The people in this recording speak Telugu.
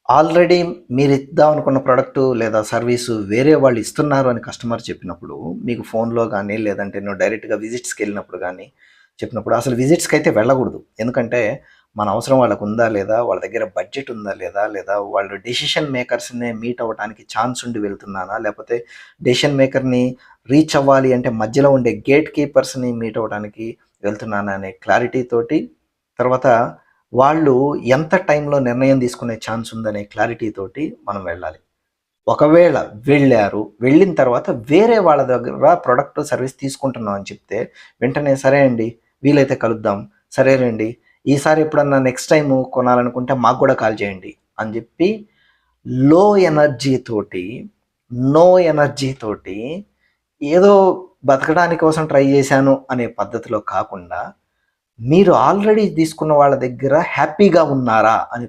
ఆల్రెడీ మీరిద్దాం అనుకున్న ప్రొడక్టు లేదా సర్వీసు వేరే వాళ్ళు ఇస్తున్నారు అని కస్టమర్ చెప్పినప్పుడు, మీకు ఫోన్‌లో గానీ, లేదంటే నువ్వు డైరెక్ట్‌గా విజిట్స్‌కెళ్ళినప్పుడు గానీ, చెప్పినప్పుడు అసలు విజిట్స్‌కైతే వెళ్ళగూడదు. ఎందుకంటే, మన అవసరం వాళ్ళకుందా లేదా? వాళ్ళ దగ్గర బడ్జెట్ ఉందా లేదా? లేదా వాళ్ళు డెసిషన్ మేకర్స్‌ని మీట్ అవ్వటానికి ఛాన్స్ ఉండి వెళ్తున్నానా? లేపోతే డెసిషన్ మేకర్‌ని రీచ్ అవ్వాలి అంటే మధ్యలో ఉండే గేట్ కీపర్స్‌ని మీట్ అవ్వడానికి వెళ్తున్నానా అనే క్లారిటీ తోటి, తర్వాత వాళ్ళు ఎంత టైంలో నిర్ణయం తీసుకునే ఛాన్స్ ఉందనే క్లారిటీ తోటి మనం వెళ్ళాలి. ఒకవేళ వెళ్ళారు, వెళ్ళిన తర్వాత వేరే వాళ్ళ దగ్గర ప్రొడక్ట్, సర్వీస్ తీసుకుంటున్నాం అని చెప్తే, వెంటనే సరే అండి, వీలైతే కలుద్దాం. సరేనండి, ఈసారి ఎప్పుడన్నా నెక్స్ట్ టైము కొనాలనుకుంటే మాకు గూడా కాల్ చేయండి అని జెప్పి, లో ఎనర్జీ తోటి, నో ఎనర్జీ తోటి ఏదో బతకడానికి కోసం ట్రై చేశాను అనే పద్ధతిలో కాకుండా, మీరు ఆల్రెడీ తీసుకున్న వాళ్ళ దగ్గర హ్యాపీగా ఉన్నారా అని